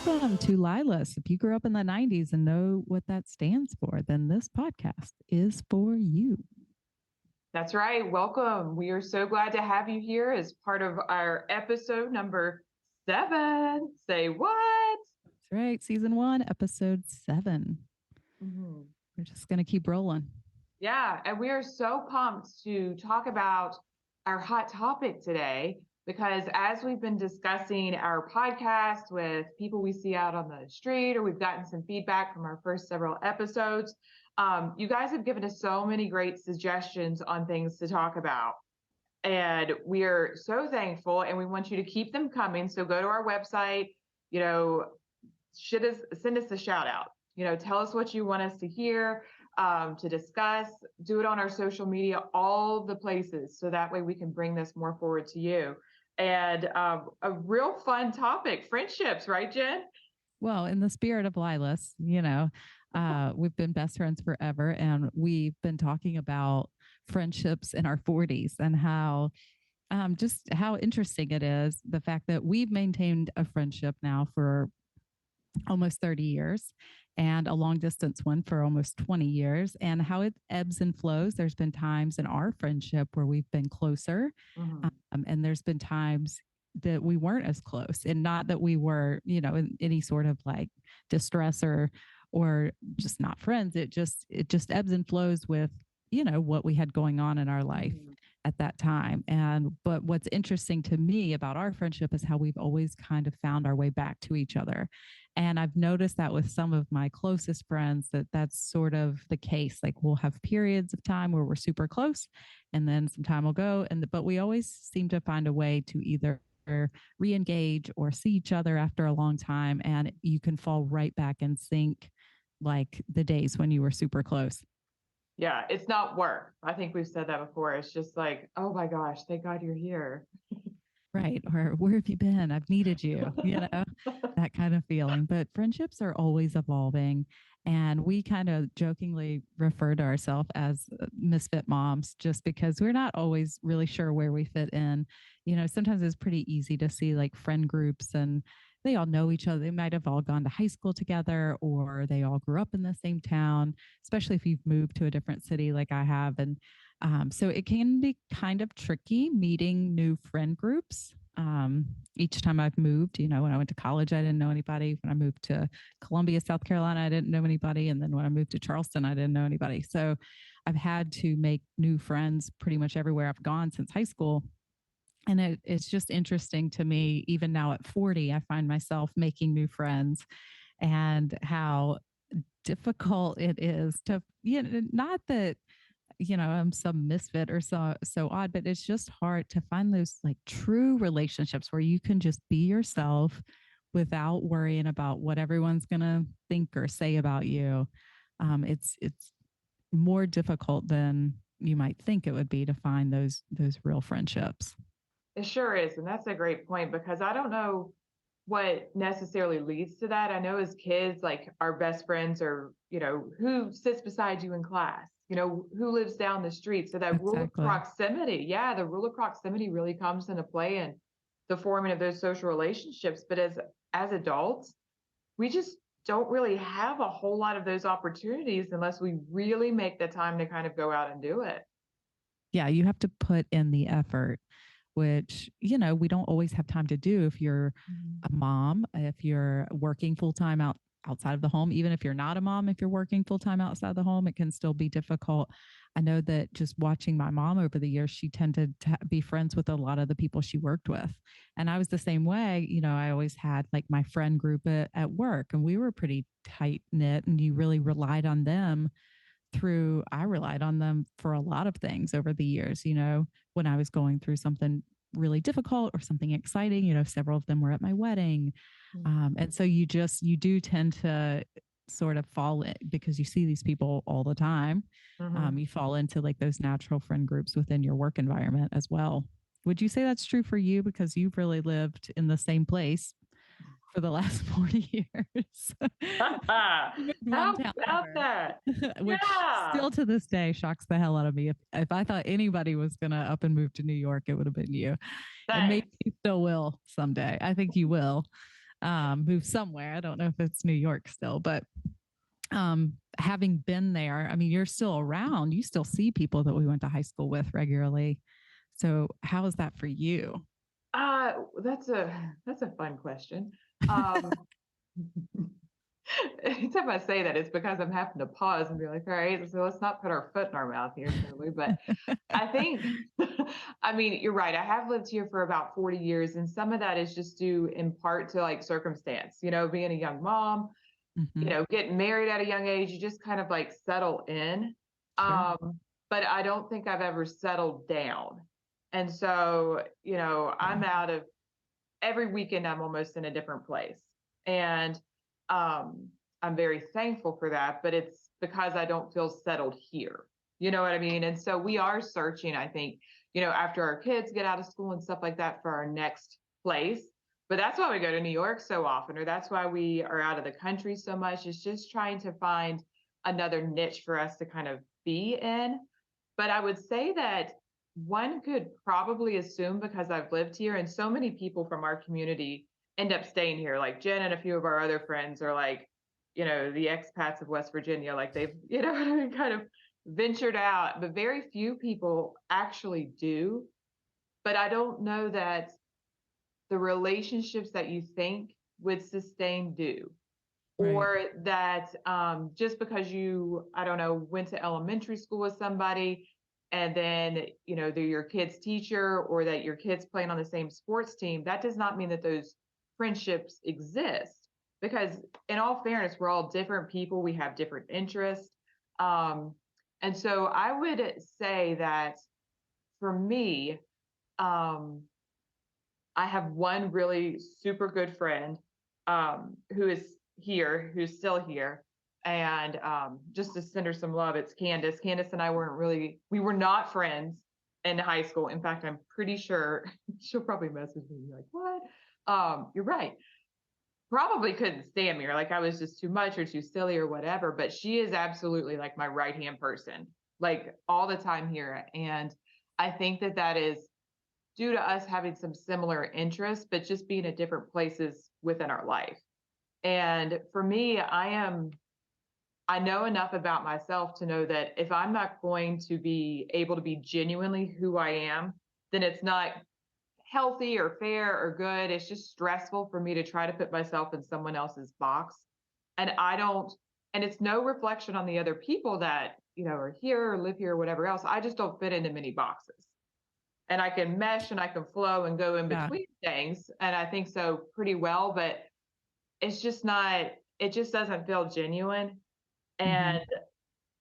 Welcome to LYLAS. If you grew up in the 90s and know what that stands for, then this podcast is for you. That's right. Welcome. We are so glad to have you here as part of our episode number 7. Say what? That's right. Season 1, episode 7. Mm-hmm. We're just going to keep rolling. Yeah. And we are so pumped to talk about our hot topic today because as we've been discussing our podcast with people we see out on the street, or we've gotten some feedback from our first several episodes, you guys have given us so many great suggestions on things to talk about. And we are so thankful, and we want you to keep them coming. So go to our website, send us a shout out, tell us what you want us to hear, to discuss, do it on our social media, all the places. So that way we can bring this more forward to you. And a real fun topic, friendships, right, Jen? Well, in the spirit of LYLAS, we've been best friends forever, and we've been talking about friendships in our 40s and how just how interesting it is, the fact that we've maintained a friendship now for almost 30 years and a long distance one for almost 20 years, and how it ebbs and flows. There's been times in our friendship where we've been closer, and there's been times that we weren't as close, and not that we were, in any sort of like distress or just not friends. It just ebbs and flows with, what we had going on in our life at that time. But what's interesting to me about our friendship is how we've always kind of found our way back to each other. And I've noticed that with some of my closest friends, that's sort of the case. Like, we'll have periods of time where we're super close, and then some time will go. But we always seem to find a way to either re-engage or see each other after a long time. And you can fall right back and sync like the days when you were super close. Yeah, it's not work. I think we've said that before. It's just like, oh my gosh, thank God you're here. Right. Or where have you been? I've needed you, that kind of feeling. But friendships are always evolving. And we kind of jokingly refer to ourselves as misfit moms, just because we're not always really sure where we fit in. Sometimes it's pretty easy to see like friend groups, and they all know each other. They might have all gone to high school together, or they all grew up in the same town, especially if you've moved to a different city like I have. And so it can be kind of tricky meeting new friend groups. Each time I've moved, when I went to college, I didn't know anybody. When I moved to Columbia, South Carolina, I didn't know anybody. And then when I moved to Charleston, I didn't know anybody. So I've had to make new friends pretty much everywhere I've gone since high school. And it's just interesting to me, even now at 40, I find myself making new friends, and how difficult it is to, not that, I'm some misfit or so odd, but it's just hard to find those like true relationships where you can just be yourself without worrying about what everyone's going to think or say about you. It's more difficult than you might think it would be to find those real friendships. It sure is. And that's a great point, because I don't know what necessarily leads to that. I know as kids, like, our best friends are, who sits beside you in class, who lives down the street. So that rule of proximity, the rule of proximity really comes into play in the forming of those social relationships. But as adults, we just don't really have a whole lot of those opportunities unless we really make the time to kind of go out and do it. Yeah, you have to put in the effort, which, we don't always have time to do if you're a mom, if you're working full-time outside of the home. Even if you're not a mom, if you're working full-time outside the home, it can still be difficult. I know that just watching my mom over the years, she tended to be friends with a lot of the people she worked with. And I was the same way. I always had like my friend group at work, and we were pretty tight knit, and you really relied on them I relied on them for a lot of things over the years. When I was going through something really difficult or something exciting, several of them were at my wedding. And so you do tend to sort of fall in, because you see these people all the time. You fall into like those natural friend groups within your work environment as well. Would you say that's true for you? Because you've really lived in the same place for the last 40 years. How about that? Which still to this day shocks the hell out of me. If I thought anybody was going to up and move to New York, it would have been you. Thanks. And maybe you still will someday. I think you will. move somewhere. I don't know if it's New York still, but having been there, I mean, you're still around. You still see people that we went to high school with regularly. So how is that for you? That's a fun question. Um, Anytime I say that, it's because I'm having to pause and be like, all right, so let's not put our foot in our mouth here, totally. But I think, I mean, you're right. I have lived here for about 40 years, and some of that is just due in part to like circumstance, being a young mom, Mm-hmm. getting married at a young age, you just kind of like settle in. Sure. But I don't think I've ever settled down. And so, I'm Yeah. out of every weekend, I'm almost in a different place. And um, I'm very thankful for that, but it's because I don't feel settled here. You know what I mean? And so we are searching, I think, after our kids get out of school and stuff like that for our next place. But that's why we go to New York so often, or that's why we are out of the country so much. It's just trying to find another niche for us to kind of be in. But I would say that one could probably assume, because I've lived here and so many people from our community end up staying here, like Jen and a few of our other friends are like, the expats of West Virginia, like they've, what I mean, kind of ventured out, but very few people actually do. But I don't know that the relationships that you think would sustain do, Right. or that just because you, I don't know, went to elementary school with somebody and then, they're your kid's teacher, or that your kid's playing on the same sports team, that does not mean that those friendships exist. Because in all fairness, we're all different people. We have different interests. Um, and so I would say that for me, um, I have one really super good friend who is here, who's still here. And just to send her some love, it's Candace. Candace and I we were not friends in high school. In fact, I'm pretty sure she'll probably message me like, what? You're right. Probably couldn't stand me, or like I was just too much or too silly or whatever. But she is absolutely like my right hand person, like all the time here. And I think that that is due to us having some similar interests, but just being at different places within our life. And for me, I know enough about myself to know that if I'm not going to be able to be genuinely who I am, then it's not healthy or fair or good. It's just stressful for me to try to put myself in someone else's box. And I don't, and it's no reflection on the other people that, are here or live here or whatever else. I just don't fit into many boxes, and I can mesh and I can flow and go in Yeah. between things. And I think so pretty well, but it's just not, it just doesn't feel genuine. Mm-hmm. And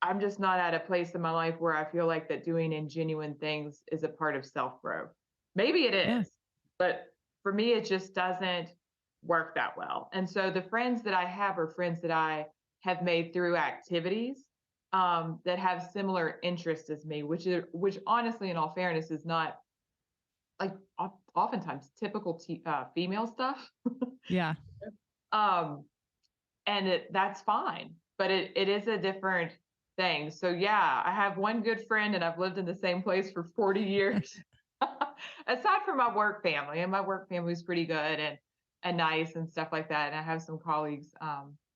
I'm just not at a place in my life where I feel like that doing ingenuine things is a part of self growth. Maybe it Yeah. is, but for me, it just doesn't work that well. And so the friends that I have are friends that I have made through activities that have similar interests as me, which honestly, in all fairness, is not like oftentimes typical female stuff. Yeah. um, and that's fine, but it is a different thing. So yeah, I have one good friend and I've lived in the same place for 40 years. Aside from my work family, and my work family is pretty good and nice and stuff like that. And I have some colleagues.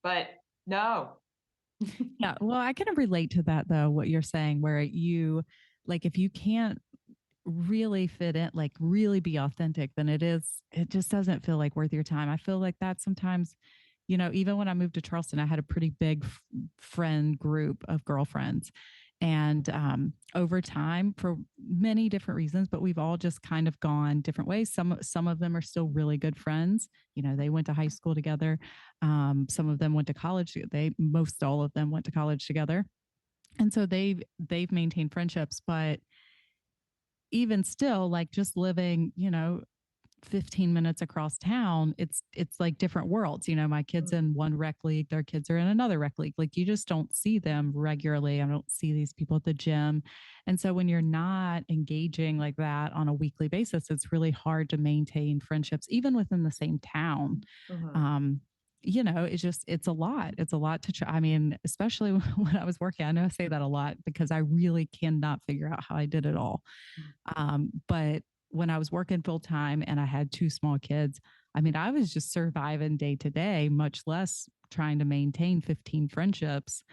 But no. Yeah. Well, I kind of relate to that though, what you're saying, where you like if you can't really fit in, like really be authentic, then it just doesn't feel like worth your time. I feel like that sometimes, even when I moved to Charleston, I had a pretty big friend group of girlfriends. And over time, for many different reasons, but we've all just kind of gone different ways. Some of them are still really good friends. They went to high school together. Some of them went to college. Most all of them went to college together, and so they've maintained friendships. But even still, like just living, 15 minutes across town, it's like different worlds. My kids in one rec league, their kids are in another rec league. Like you just don't see them regularly. I don't see these people at the gym. And so when you're not engaging like that on a weekly basis, it's really hard to maintain friendships, even within the same town. Mhm. Um, it's a lot. It's a lot to try. I mean, especially when I was working, I know I say that a lot because I really cannot figure out how I did it all. But when I was working full time and I had two small kids, I mean, I was just surviving day to day, much less trying to maintain 15 friendships,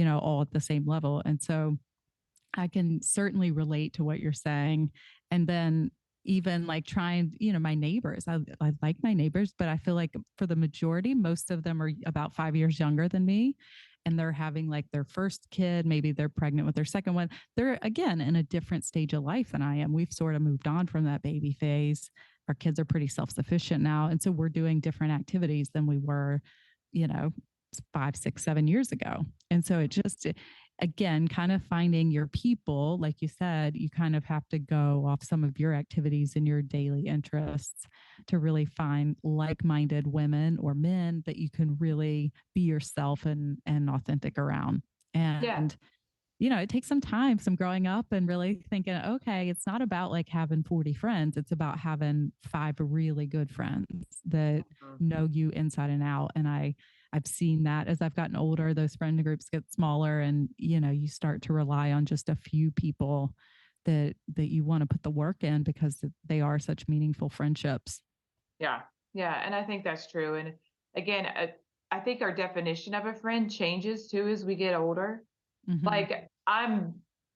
all at the same level. And so I can certainly relate to what you're saying. And then even like trying, my neighbors, I like my neighbors, but I feel like for the majority, most of them are about 5 years younger than me. And they're having like their first kid, maybe they're pregnant with their second one. They're again in a different stage of life than I am. We've sort of moved on from that baby phase. Our kids are pretty self sufficient now. And so we're doing different activities than we were, you know, 5, 6, 7 years ago. And so it just, again, kind of finding your people, like you said, you kind of have to go off some of your activities and your daily interests to really find like-minded women or men that you can really be yourself and authentic around. Yeah. And it takes some time, some growing up and really thinking, okay, it's not about like having 40 friends. It's about having 5 really good friends that Mhm. know you inside and out. And I've seen that as I've gotten older, those friend groups get smaller and, you start to rely on just a few people that you want to put the work in because they are such meaningful friendships. Yeah. Yeah. And I think that's true. And again, I think our definition of a friend changes too as we get older. Mm-hmm. Like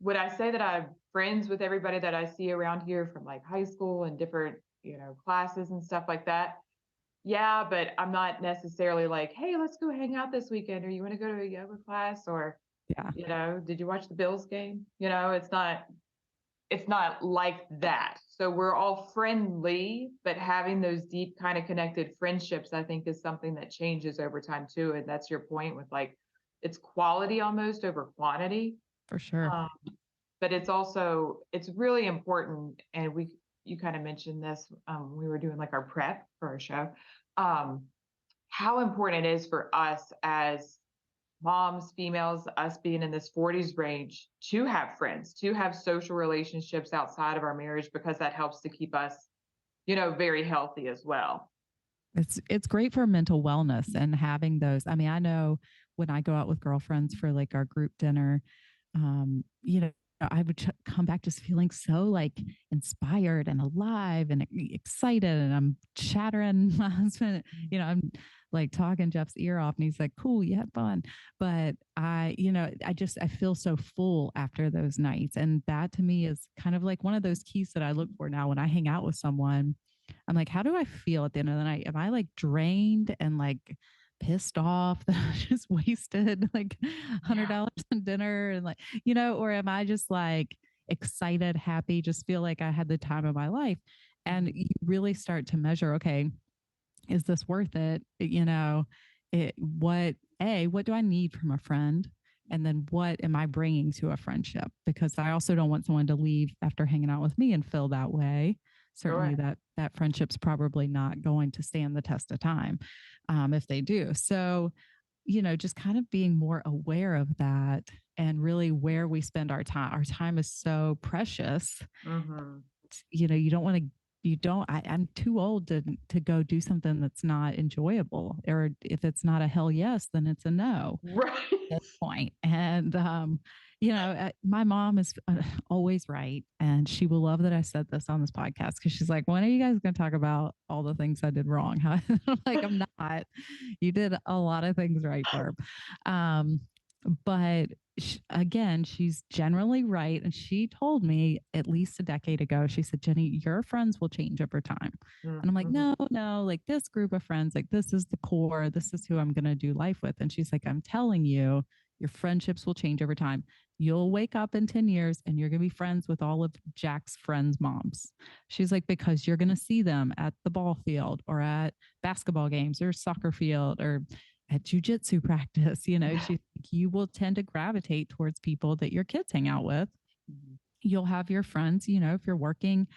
would I say that I'm friends with everybody that I see around here from like high school and different, classes and stuff like that? Yeah, but I'm not necessarily like, hey, let's go hang out this weekend, or you want to go to a yoga class, or, Yeah, did you watch the Bills game? It's not like that. So we're all friendly, but having those deep kind of connected friendships, I think, is something that changes over time too. And that's your point with like, it's quality almost over quantity. for sure. Um, but it's really important. And you kind of mentioned this, we were doing like our prep for our show, um, how important it is for us as moms, females, us being in this 40s range to have friends, to have social relationships outside of our marriage, because that helps to keep us, very healthy as well. It's great for mental wellness and having those. I mean, I know when I go out with girlfriends for like our group dinner, I would come back just feeling so like inspired and alive and excited. And I'm chattering my husband, I'm like talking Jeff's ear off and he's like, cool, you had fun. But I feel so full after those nights. And that to me is kind of like one of those keys that I look for now when I hang out with someone. I'm like, how do I feel at the end of the night? Am I like drained and like pissed off that I just wasted like Yeah. $100 on dinner and like, or am I just like excited, happy, just feel like I had the time of my life? And Mhm. you really start to measure, okay, is this worth it? What do I need from a friend? And then what am I bringing to a friendship? Because I also don't want someone to leave after hanging out with me and feel that way. Certainly Sure. that friendship's probably not going to stand the test of time if they do. So, just kind of being more aware of that and really where we spend our time. Our time is so precious. Hmm. You don't want to I'm too old to go do something that's not enjoyable, or if it's not a hell yes, then it's a no Right. at this point. And my mom is always right, and she will love that I said this on this podcast because she's like, when are you guys going to talk about all the things I did wrong? I'm like, I'm not. You did a lot of things right, Barb. um but again, she's generally right. And she told me at least a decade ago, she said, Jenny, your friends will change over time. And I'm like, Mm-hmm. no, no, like this group of friends, like this is the core. This is who I'm going to do life with. And she's like, I'm telling you, your friendships will change over time. You'll wake up in 10 years and you're going to be friends with all of Jack's friends' moms. She's like, because you're going to see them at the ball field or at basketball games or soccer field or at jujitsu practice. You will tend to gravitate towards people that your kids hang out with. You'll have your friends, if you're working,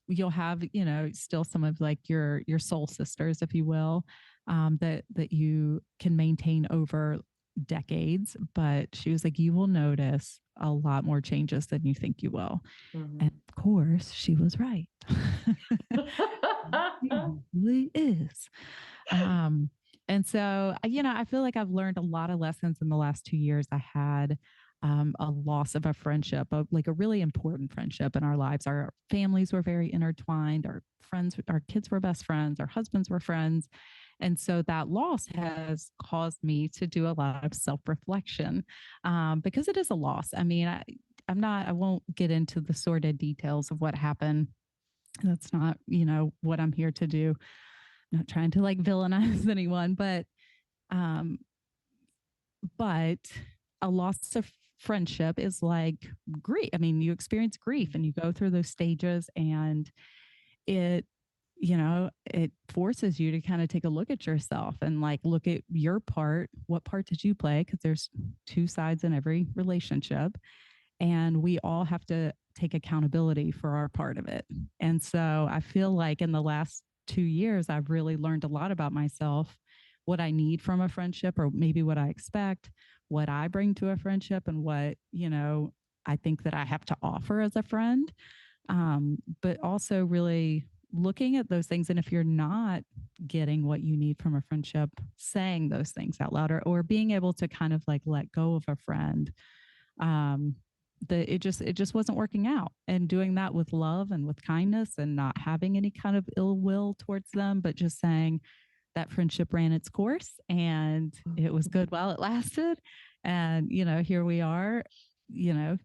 you'll have, still some of like your soul sisters, if you will, that you can maintain over decades. But she was like, you will notice a lot more changes than you think you will. And Hmm. of course, she was right. She really is. And so, I feel like I've learned a lot of lessons in the last 2 years. I had a loss of a friendship, like a really important friendship in our lives. Our families were very intertwined. Our friends, our kids were best friends. Our husbands were friends. And so that loss has caused me to do a lot of self reflection because it is a loss. I mean, I won't get into the sordid details of what happened. That's not, what I'm here to do. I'm not trying to like villainize anyone, um, but a loss of friendship is like grief. I mean, you experience grief and you go through those stages, and it, it forces you to kind of take a look at yourself and like look at your part. What part did you play? Because there's two sides in every relationship, and we all have to take accountability for our part of it. And so I feel like in the last 2 years, I've really learned a lot about myself, what I need from a friendship, or maybe what I expect, what I bring to a friendship, and what, I think that I have to offer as a friend. But also really looking at those things. And if you're not getting what you need from a friendship, saying those things out loud, or being able to kind of like let go of a friend, um, it just wasn't working out, and doing that with love and with kindness, and not having any kind of ill will towards them, but just saying that friendship ran its course and it was good while it lasted. And, here we are,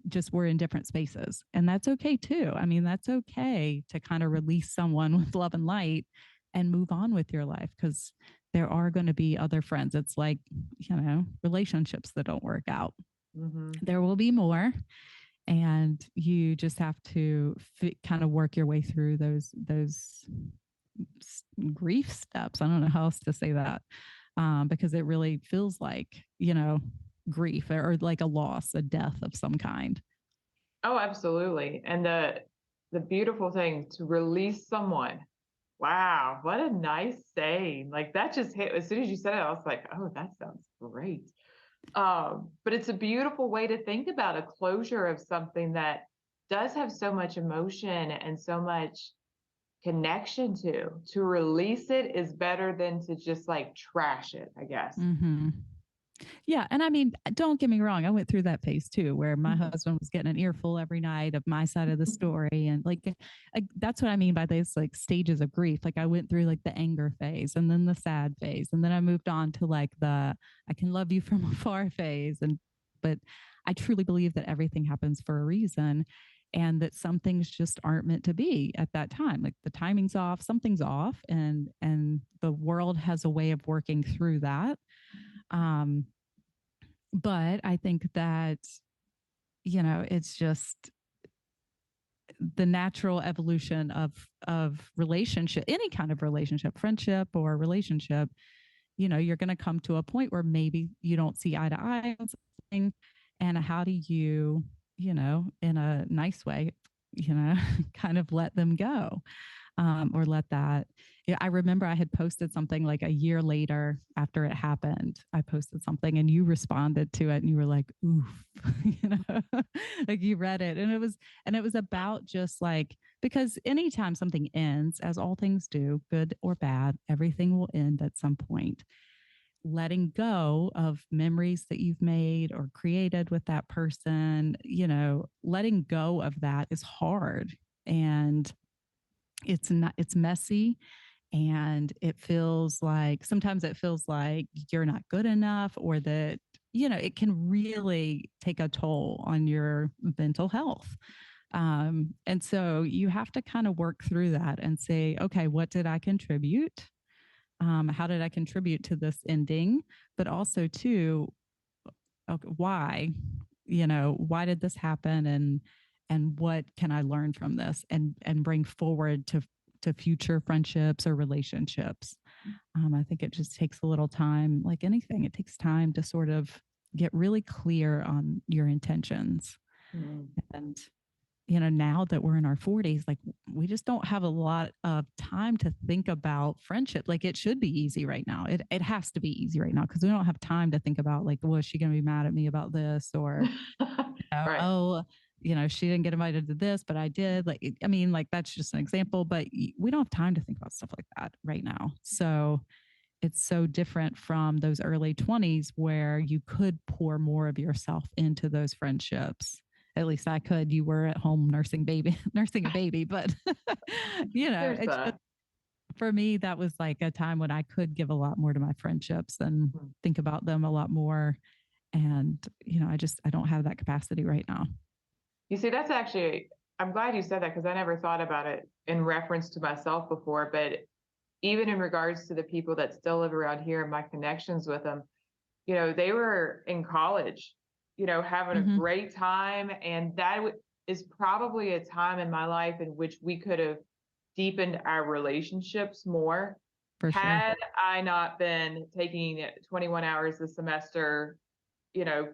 just we're in different spaces, and that's okay too. I mean, that's okay to kind of release someone with love and light and move on with your life, because there are going to be other friends. It's like, relationships that don't work out. Mm-hmm. There will be more, and you just have to kind of work your way through those grief steps. I don't know how else to say that, because it really feels like, grief, or like a loss, a death of some kind. Oh, absolutely. And the beautiful thing to release someone. Wow, what a nice saying. Like that just hit as soon as you said it, I was like, oh, that sounds great. But it's a beautiful way to think about a closure of something that does have so much emotion and so much connection to. To release it is better than to just like trash it, I guess. Mm-hmm. Yeah. And I mean, don't get me wrong. I went through that phase too, where my husband was getting an earful every night of my side of the story. And like, that's what I mean by these like stages of grief. Like I went through like the anger phase, and then the sad phase. And then I moved on to like the, I can love you from afar phase. But I truly believe that everything happens for a reason, and that some things just aren't meant to be at that time. Like the timing's off, something's off, and the world has a way of working through that. Um, but I think that, it's just the natural evolution of relationship, any kind of relationship, friendship or relationship. You're going to come to a point where maybe you don't see eye to eye on something, and how do you, in a nice way, kind of let them go, or let that. Yeah, I remember I had posted something like a year later after it happened. I posted something and you responded to it, and you were like, "Oof," like you read it, and it was about just like, because anytime something ends, as all things do, good or bad, everything will end at some point. Letting go of memories that you've made or created with that person, letting go of that is hard, and it's messy, and sometimes it feels like you're not good enough, or that, it can really take a toll on your mental health. And so you have to kind of work through that and say, okay, what did I contribute? How did I contribute to this ending? But also to, okay, why, why did this happen? And what can I learn from this, and bring forward to future friendships or relationships. I think it just takes a little time, like anything, it takes time to sort of get really clear on your intentions. And, now that we're in our 40s, like we just don't have a lot of time to think about friendship. Like it should be easy right now. It has to be easy right now, because we don't have time to think about like, was she going to be mad at me about this? Or, Right. oh, she didn't get invited to this, but I did. Like, I mean, like that's just an example, but we don't have time to think about stuff like that right now. So it's so different from those early 20s where you could pour more of yourself into those friendships. At least I could. You were at home nursing baby, nursing a baby, but There's it's just that. for me that was like a time when I could give a lot more to my friendships and Mhm. think about them a lot more. And I don't have that capacity right now. You see, that's actually, I'm glad you said that because I never thought about it in reference to myself before. But even in regards to the people that still live around here and my connections with them, they were in college, having a Hmm. great time. And is probably a time in my life in which we could have deepened our relationships more For sure. had I not been taking 21 hours a semester,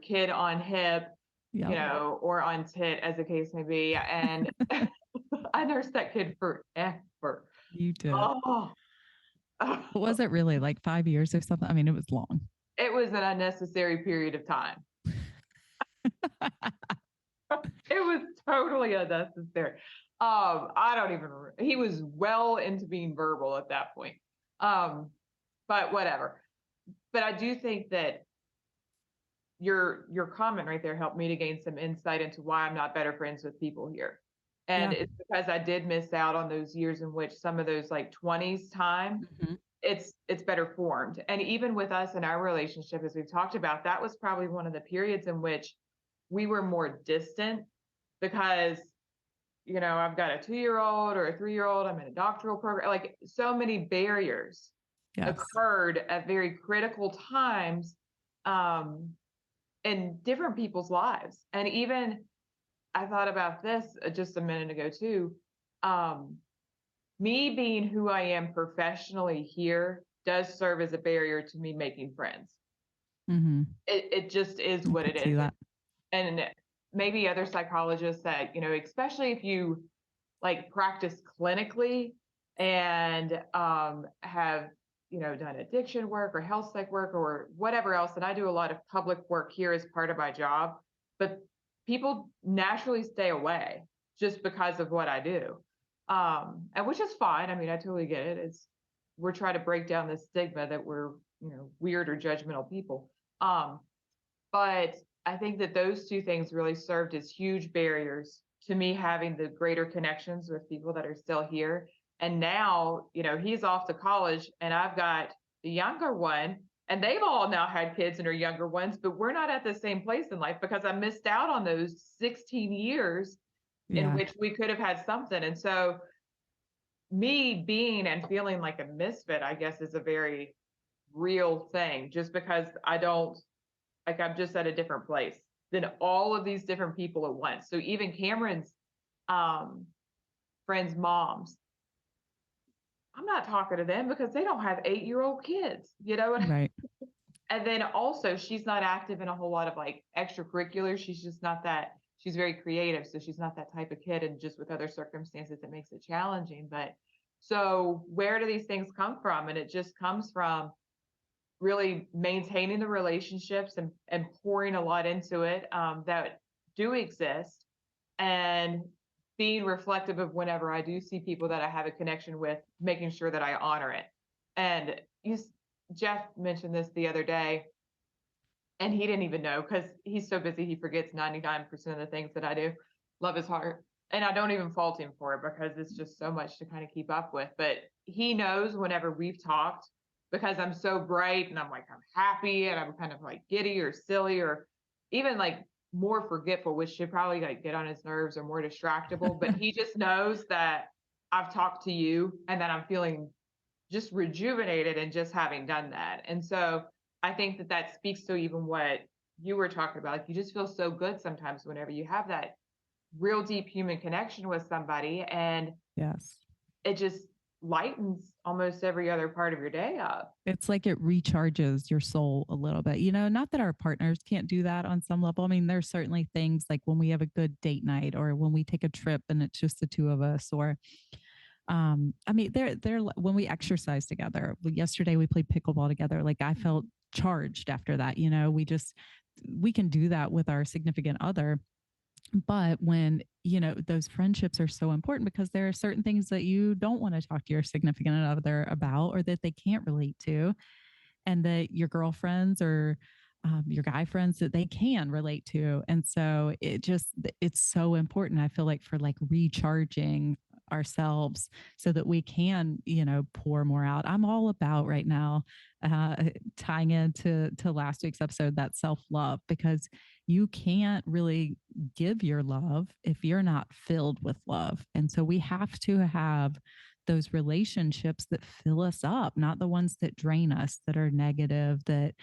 kid on hip, Yep. or on tit, as the case may be. And I nursed that kid forever. You did. Oh, What was it really, like 5 years or something? I mean, it was long. it was an unnecessary period of time. It was totally unnecessary. I don't even remember. He was well into being verbal at that point. Um, but whatever. But I do think that your comment right there helped me to gain some insight into why I'm not better friends with people here. And Yeah. it's because I did miss out on those years in which some of those like 20s time, Hmm. it's better formed. And even with us in our relationship, as we've talked about, that was probably one of the periods in which we were more distant because I've got a 2-year old or a 3-year old, I'm in a doctoral program, like so many barriers Yes. occurred at very critical times um, in different people's lives. And even I thought about this just a minute ago too. Um, Me being who I am professionally here does serve as a barrier to me making friends. Hmm. It just is I what it could see is. that. And maybe other psychologists that, especially if you like practice clinically and have, done addiction work or health psych work or whatever else. And I do a lot of public work here as part of my job, but people naturally stay away just because of what I do. And which is fine. I mean, I totally get it. We're trying to break down this stigma that we're, weird or judgmental people. Um, but I think that those two things really served as huge barriers to me having the greater connections with people that are still here. And now, he's off to college and I've got the younger one and they've all now had kids and are younger ones, but we're not at the same place in life because I missed out on those 16 years in Yeah. which we could have had something. And so me being and feeling like a misfit, I guess, is a very real thing just because I don't like I'm just at a different place than all of these different people at once. So even Cameron's um, friends' moms, I'm not talking to them because they don't have 8-year-old kids, Right. And then also, she's not active in a whole lot of like extracurriculars. She's just not that. She's very creative, so she's not that type of kid. And just with other circumstances, it makes it challenging. But so, where do these things come from? And it just comes from really maintaining the relationships and pouring a lot into it that do exist and being reflective of whenever I do see people that I have a connection with, making sure that I honor it. And Jeff mentioned this the other day, and he didn't even know because he's so busy he forgets 99% of the things that I do. Love his heart. And I don't even fault him for it because it's just so much to kind of keep up with. But he knows whenever we've talked because I'm so bright and I'm like, I'm happy and I'm kind of like giddy or silly or even like more forgetful, which should probably like get on his nerves or more distractible. But he just knows that I've talked to you and that I'm feeling just rejuvenated and just having done that. And so I think that that speaks to even what you were talking about. Like you just feel so good sometimes whenever you have that real deep human connection with somebody and Yes. it just lightens almost every other part of your day up. It's like it recharges your soul a little bit. Not that our partners can't do that on some level. I mean, there's certainly things like when we have a good date night or when we take a trip and it's just the two of us or I mean, they're when we exercise together. Yesterday we played pickleball together. Like I felt charged after that. We can do that with our significant other, But when, you know, those friendships are so important because there are certain things that you don't want to talk to your significant other about or that they can't relate to, and that your girlfriends or your guy friends that they can relate to. And so it's so important, I feel like, for like recharging ourselves so that we can, you know, pour more out. I'm all about right now, uh, tying into to last week's episode, that self-love, because you can't really give your love if you're not filled with love. And so we have to have those relationships that fill us up, not the ones that drain us, that are negative, that,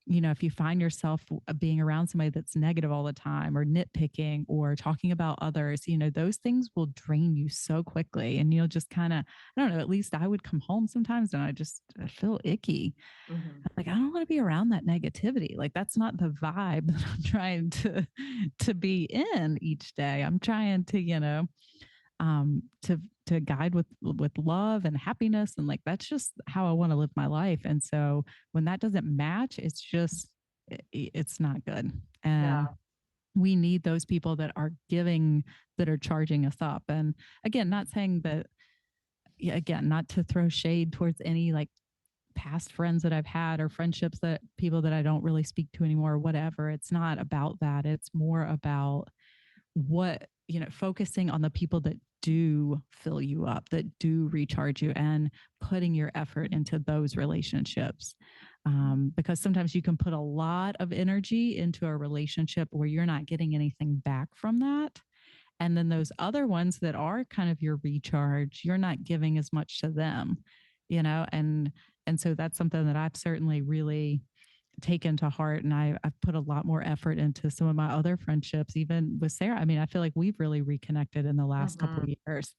you know, if you find yourself being around somebody that's negative all the time or nitpicking or talking about others, you know, those things will drain you so quickly. And you'll just kind of, I don't know, at least I would come home sometimes and I feel icky. Hmm. Like, I don't want to be around that negativity. Like, that's not the vibe that I'm trying to be in each day. I'm trying to, you know, to guide with love and happiness, and like that's just how I want to live my life. And so when that doesn't match, it's just it's not good. And No. we need those people that are giving, that are charging us up. And again, not saying that, yeah, again, not to throw shade towards any like past friends that I've had or friendships, that people that I don't really speak to anymore or whatever. It's not about that. It's more about what, you know, focusing on the people that do fill you up, that do recharge you, and putting your effort into those relationships. Because sometimes you can put a lot of energy into a relationship where you're not getting anything back from that. And then those other ones that are kind of your recharge, you're not giving as much to them, you know. And so that's something that I've certainly really taken to heart. And I've put a lot more effort into some of my other friendships, even with Sarah. I mean, I feel like we've really reconnected in the last couple Hmm. of years.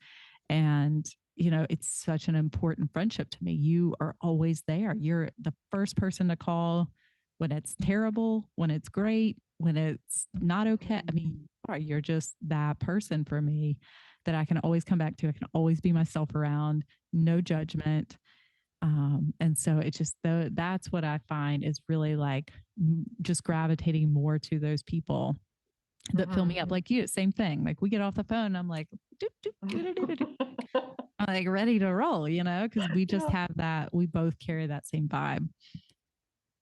And, you know, it's such an important friendship to me. You are always there. You're the first person to call when it's terrible, when it's great, when it's not okay. I mean, you're just that person for me that I can always come back to. I can always be myself around, no judgment. And so it's just that's what I find is really like just gravitating more to those people that fill me Hmm. up. Like you, same thing. Like we get off the phone, I'm like, doop, doop, I'm like ready to roll, you know, because we just Yeah. have that. We both carry that same vibe.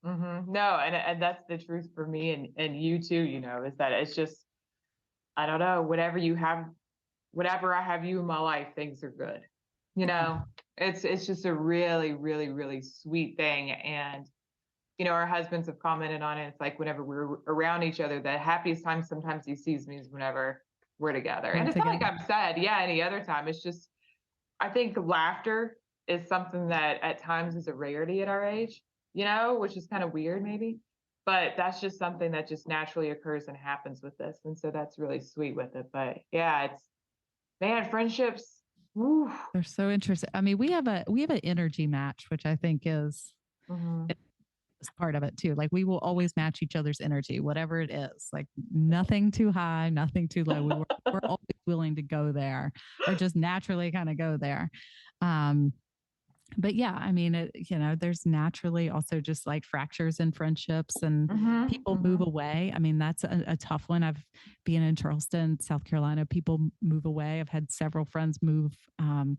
No, and that's the truth for me and you too, you know, is that it's just, I don't know, whatever I have you in my life, things are good. You Yeah, know, it's just a really, really, really sweet thing. And, you know, our husbands have commented on it. It's like whenever we're around each other, the happiest time sometimes he sees me is whenever we're together. we're And it's not like together. I'm sad, yeah, any other time. It's just I think laughter is something that at times is a rarity at our age, you know, which is kind of weird maybe. But that's just something that just naturally occurs and happens with this. And so that's really sweet with it. But yeah, it's man, friendships. Woo. They're so interesting. I mean, we have an energy match, which I think Hmm. is part of it too. Like we will always match each other's energy, whatever it is. Like nothing too high, nothing too low. We're always willing to go there, or just naturally kind of go there. Um, but yeah, I mean, you know, there's naturally also just like fractures in friendships, and Hmm. people move Hmm. away. I mean, that's a tough one. I've been in Charleston, South Carolina. People move away. I've had several friends move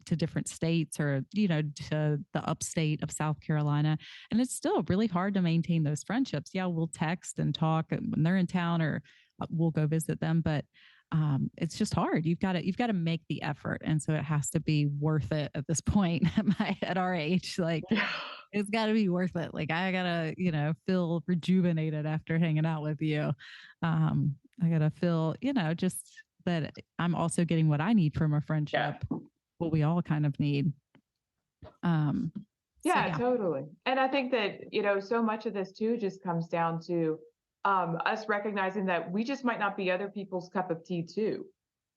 to different states, or, you know, to the upstate of South Carolina. And it's still really hard to maintain those friendships. Yeah, we'll text and talk when they're in town, or we'll go visit them. But it's just hard. You've got to make the effort, and so it has to be worth it at this point at our age. Like Yeah. it's got to be worth it. Like I gotta, you know, feel rejuvenated after hanging out with you. I gotta feel, you know, just that I'm also getting what I need from a Yeah. friendship, what we all kind of need. Um, so Yeah, yeah, totally. And I think that, you know, so much of this too just comes down to us recognizing that we just might not be other people's cup of tea too.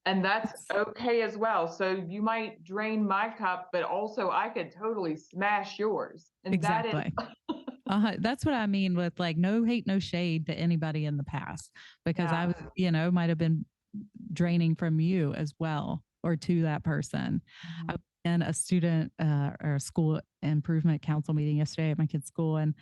And that's it's okay as well. So you might drain my cup, but also I could totally smash yours. And that is, exactly. That's what I mean with like no hate, no shade to anybody in the past, because I yeah. was, you know, might have been draining from you as well, or to that person. I Mhm. was in a student or a school improvement council meeting yesterday at my kid's school, and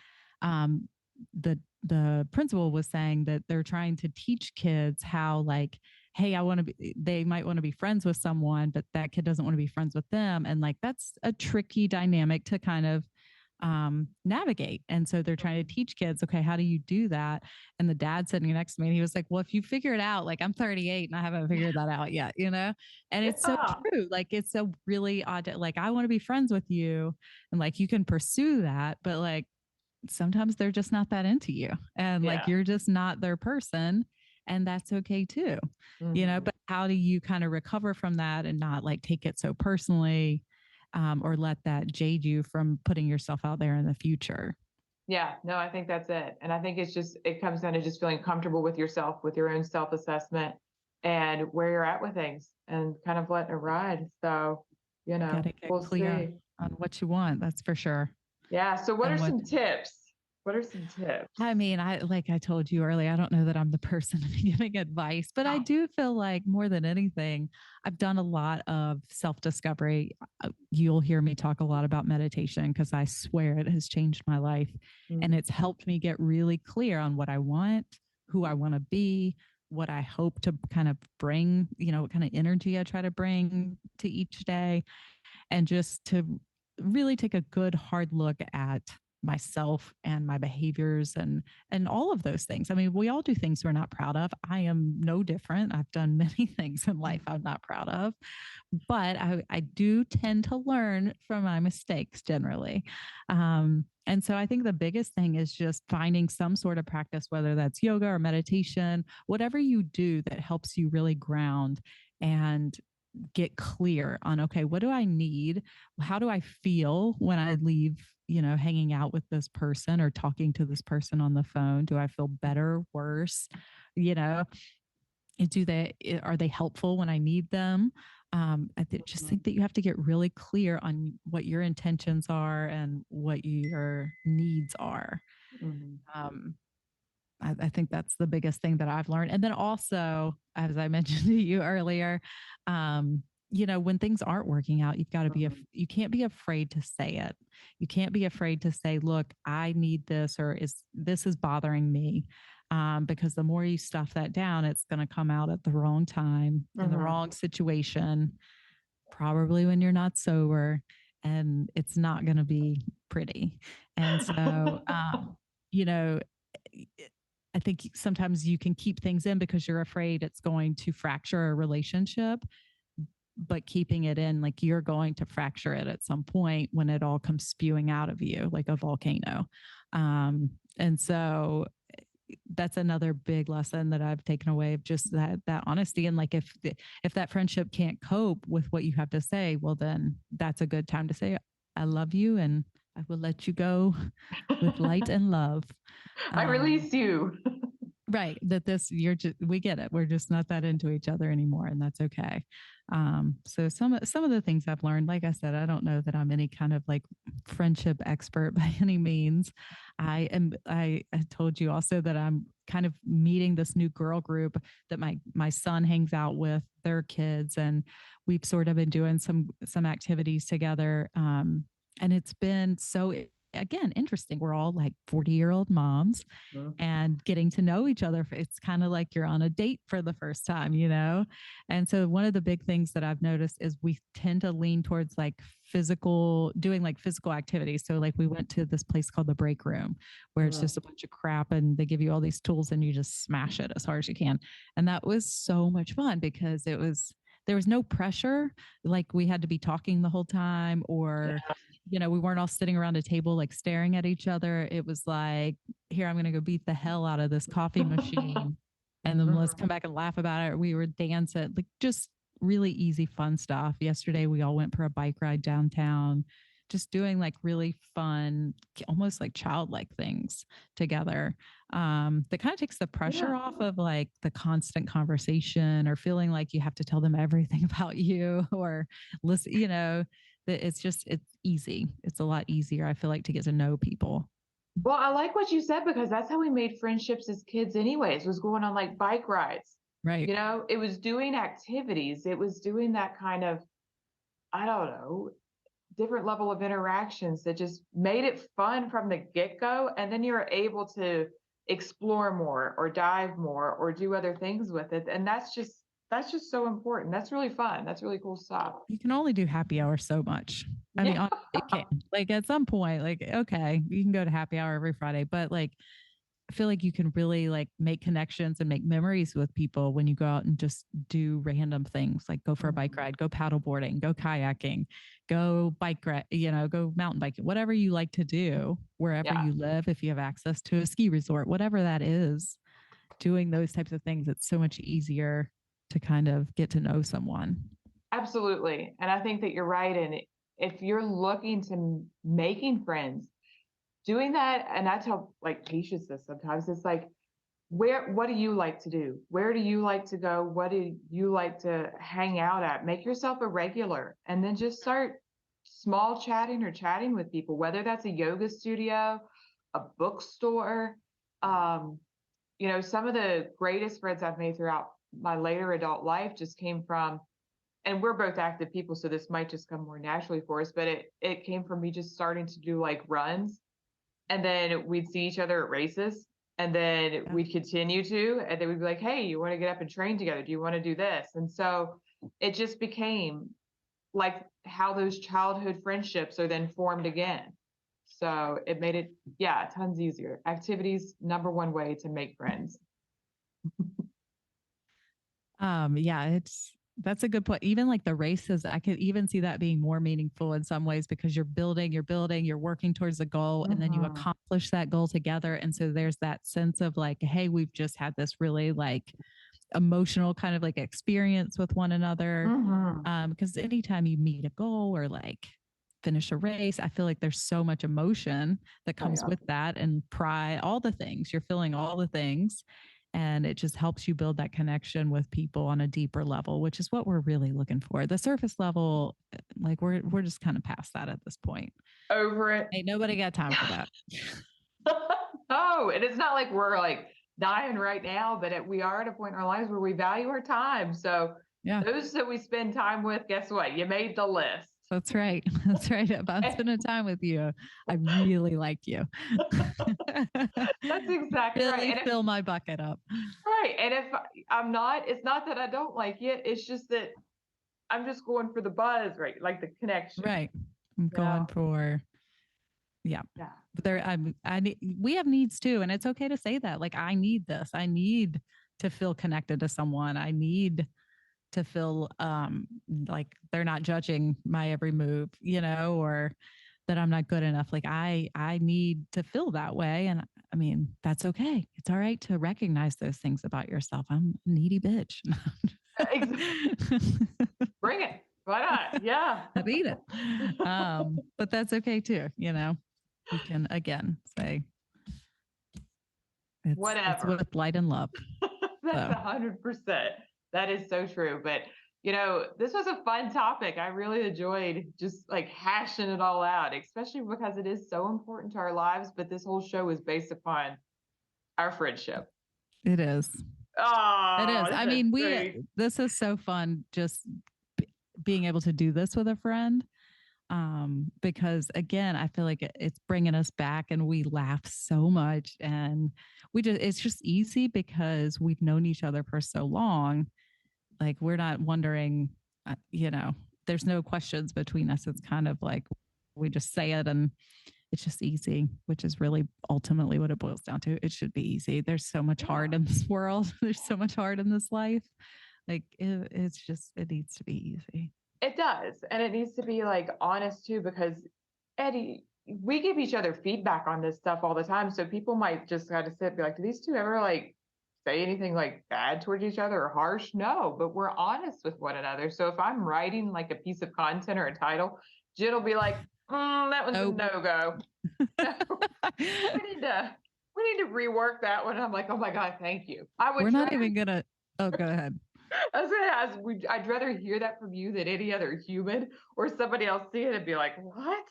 um, the principal was saying that they're trying to teach kids how like hey, I want to be, they might want to be friends with someone, but that kid doesn't want to be friends with them. And like, that's a tricky dynamic to kind of navigate. And so they're trying to teach kids, okay, how do you do that? And the dad sitting next to me, and he was like, well, if you figure it out, like I'm 38 and I haven't figured that out yet, you know? And it's so Yeah. true. Like it's so really odd. Like I want to be friends with you and like you can pursue that, but like sometimes they're just not that into you and like Yeah. you're just not their person, and that's okay too, you know. Mhm. But how do you kind of recover from that and not like take it so personally, or let that jade you from putting yourself out there in the future? Yeah, no, I think that's it. And I think it comes down to just feeling comfortable with yourself, with your own self-assessment and where you're at with things and kind of letting it ride. So, Got to get we'll clear see. on what you want, that's for sure. Yeah. So what are And what some tips? What are some tips? I mean, I like I told you earlier, I don't know that I'm the person to be giving advice, but I do feel like more than anything, I've done a lot of self discovery. You'll hear me talk a lot about meditation because I swear it has changed my life, and Mm, it's helped me get really clear on what I want, who I want to be, what I hope to kind of bring, you know, what kind of energy I try to bring to each day, and just to really take a good hard look at myself and my behaviors and all of those things. I mean, we all do things we're not proud of. I am no different. I've done many things in life I'm not proud of, but I do tend to learn from my mistakes generally. And so I think the biggest thing is just finding some sort of practice, whether that's yoga or meditation, whatever you do that helps you really ground and get clear on, okay, what do I need? How do I feel when I leave, you know, hanging out with this person or talking to this person on the phone? Do I feel better, worse? You know, are they helpful when I need them? Just think that you have to get really clear on what your intentions are and what your needs are. mhm, Um, I think that's the biggest thing that I've learned. And then also, as I mentioned to you earlier, um, you know, when things aren't working out, you've got to be, mhm, you can't be afraid to say it. You can't be afraid to say, look, I need this, or this is bothering me. Because the more you stuff that down, it's going to come out at the wrong time, in the mhm. wrong situation, probably when you're not sober, and it's not going to be pretty. And so, you know, I think sometimes you can keep things in because you're afraid it's going to fracture a relationship, but keeping it in, like you're going to fracture it at some point when it all comes spewing out of you like a volcano. And so that's another big lesson that I've taken away, of just that honesty. And like if that friendship can't cope with what you have to say, well then that's a good time to say, I love you and I will let you go with light and love. I um release you. right, that this, you're just, we get it, we're just not that into each other anymore, and that's okay. So some of the things I've learned, like I said, I don't know that I'm any kind of like friendship expert by any means. I told you also that I'm kind of meeting this new girl group that my son hangs out with, their kids, and we've sort of been doing some activities together. And it's been so, again, interesting. We're all like 40-year-old moms Mhm. and getting to know each other. It's kind of like you're on a date for the first time, you know? And so one of the big things that I've noticed is we tend to lean towards like doing like physical activities. So like we went to this place called the break room, where it's just a bunch of crap and they give you all these tools and you just smash it as hard as you can. And that was so much fun because there was no pressure. Like we had to be talking the whole time, or you know, we weren't all sitting around a table like staring at each other. It was like, here, I'm going to go beat the hell out of this coffee machine. And then let's come back and laugh about it. We were dancing, like just really easy, fun stuff. Yesterday, we all went for a bike ride downtown, just doing like really fun, almost like childlike things together. That kind of takes the pressure Yeah. off of like the constant conversation or feeling like you have to tell them everything about you or listen, you know, that it's easy. It's a lot easier, I feel like, to get to know people. Well, I like what you said because that's how we made friendships as kids anyways, was going on like bike rides. Right. It was doing activities. It was doing that kind of, I don't know, different level of interactions that just made it fun from the get-go. And then you're able to explore more or dive more or do other things with it. And That's just so important. That's really fun. That's really cool stuff. You can only do happy hour so much. I mean, Yeah. honestly, it can. Like at some point, like, okay, you can go to happy hour every Friday, but like I feel like you can really like make connections and make memories with people when you go out and just do random things like go for a bike ride, go paddle boarding, go kayaking, go bike ride, go mountain biking, whatever you like to do wherever Yeah, you live. If you have access to a ski resort, whatever that is, doing those types of things, it's so much easier to kind of get to know someone. absolutely. And I think that you're right. And if you're looking to making friends, doing that, and that's how like Keisha says sometimes, it's like, what do you like to do? Where do you like to go? What do you like to hang out at? Make yourself a regular and then just start small chatting or chatting with people, whether that's a yoga studio, a bookstore. Um, some of the greatest friends I've made throughout my later adult life just came from, and we're both active people, so this might just come more naturally for us, but it came from me just starting to do like runs, and then we'd see each other at races, and then Yeah. we'd continue to, and then we'd be like, hey, you want to get up and train together? Do you want to do this? And so it just became like how those childhood friendships are then formed again. So it made it, yeah, tons easier. Activities, number one way to make friends. Yeah, that's a good point. Even like the races, I could even see that being more meaningful in some ways because you're building, you're working towards a goal, and then you Mm-hmm. accomplish that goal together. And so there's that sense of like, hey, we've just had this really like emotional kind of like experience with one another. Mm-hmm. Because anytime you meet a goal or like finish a race, I feel like there's so much emotion that Oh, comes yeah. with that and pride, all the things. You're feeling all the things. And it just helps you build that connection with people on a deeper level, which is what we're really looking for. The surface level, like we're just kind of past that at this point. Over it. Ain't nobody got time for that. Oh, and it's not like we're like dying right now, but we are at a point in our lives where we value our time. So Yeah. those that we spend time with, guess what? You made the list. That's right. That's right. If I'm spending time with you, I really like you. That's exactly right. Really fill my bucket up. Right. And if I'm not, it's not that I don't like you. It's just that I'm just going for the buzz, right? Like the connection, Right. I'm you know? going for, yeah. Yeah. But we have needs too. And it's okay to say that. Like, I need this. I need to feel connected to someone. I need to feel like they're not judging my every move, or that I'm not good enough. Like I need to feel that way. And I mean, that's okay. It's all right to recognize those things about yourself. I'm a needy bitch. Bring it. Why not? Yeah. I need it. But that's okay too. You can again say it's Whatever. with light and love. That's So 100%. That is so true. But this was a fun topic. I really enjoyed just like hashing it all out, especially because it is so important to our lives. But this whole show is based upon our friendship. it is. It Oh, is. I that's mean, sweet. this is so fun just being able to do this with a friend. Because again, I feel like it's bringing us back and we laugh so much and it's just easy because we've known each other for so long. Like we're not wondering, there's no questions between us. It's kind of like we just say it and it's just easy, which is really ultimately what it boils down to. It should be easy. There's so much hard in this world. There's so much hard in this life. Like it needs to be easy. It does. And it needs to be like honest too, because Eddie, we give each other feedback on this stuff all the time. So people might just kind of sit and be like, do these two ever like say anything like bad towards each other or harsh? No, but we're honest with one another. So if I'm writing like a piece of content or a title, Jen will be like, that one's a Nope. no-go. No, we need to rework that one. I'm like, oh my God, thank you. We're not even gonna. Oh, go ahead. I was gonna ask, I'd rather hear that from you than any other human or somebody else see it and be like, what?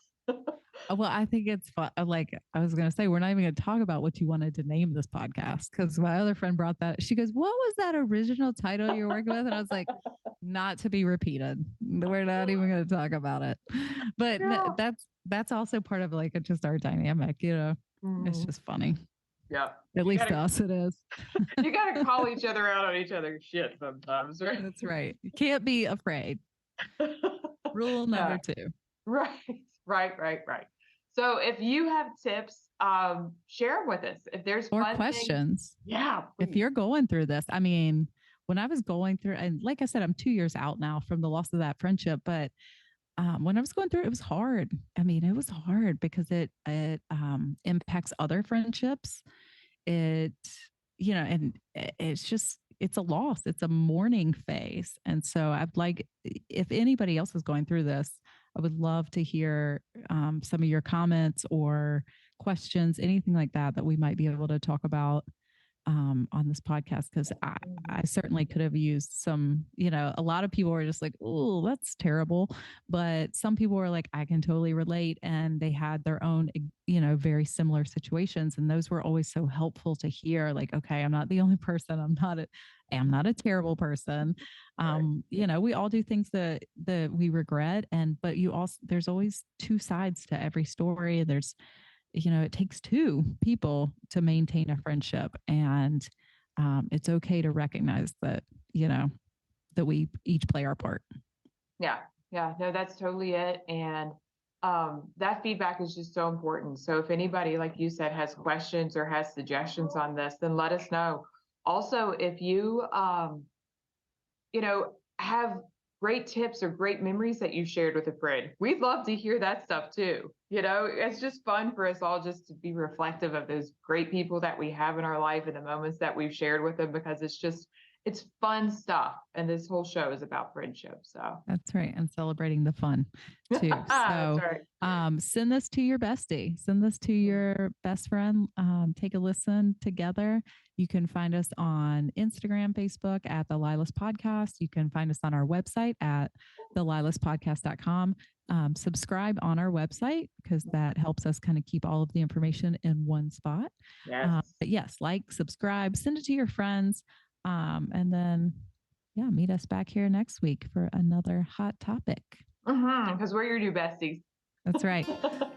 Well, I think it's fun. Like I was going to say, we're not even going to talk about what you wanted to name this podcast because my other friend brought that. She goes, "What was that original title you're working with?" And I was like, "Not to be repeated. We're not even going to talk about it." But Yeah. that's also part of like just our dynamic. It's just funny. Yep. At least to us, it is. You got to call each other out on each other's shit sometimes, right? That's right. You can't be afraid. Rule number 2. Right. So if you have tips, share them with us. If there's or fun questions, things, yeah, please. If you're going through this, I mean, when I was going through, and like I said, I'm 2 years out now from the loss of that friendship, but when I was going through it, it was hard. I mean, it was hard because it impacts other friendships. It, and it's a loss. It's a mourning phase. And so I'd like, if anybody else is going through this, I would love to hear some of your comments or questions, anything like that, that we might be able to talk about on this podcast, because I certainly could have used some, a lot of people were just like, oh, that's terrible. But some people were like, I can totally relate. And they had their own, very similar situations. And those were always so helpful to hear, like, okay, I'm not the only person. I'm not a terrible person. We all do things that we regret. But there's always 2 sides to every story. It takes 2 people to maintain a friendship, and it's okay to recognize that, that we each play our part. Yeah. No, that's totally it. And that feedback is just so important. So if anybody, like you said, has questions or has suggestions on this, then let us know. Also, if you, have great tips or great memories that you shared with a friend, we'd love to hear that stuff too. It's just fun for us all just to be reflective of those great people that we have in our life and the moments that we've shared with them, because it's fun stuff. And this whole show is about friendship. So that's right. And celebrating the fun too. So that's right. Send this to your bestie, send this to your best friend. Take a listen together. You can find us on Instagram, Facebook at the LYLAS Podcast. You can find us on our website at thelylaspodcast.com. Subscribe on our website, because that helps us kind of keep all of the information in one spot. But yes, like, subscribe, send it to your friends. And then, meet us back here next week for another hot topic. Because we're your new besties. That's right.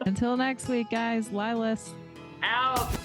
Until next week, guys, LYLAS out.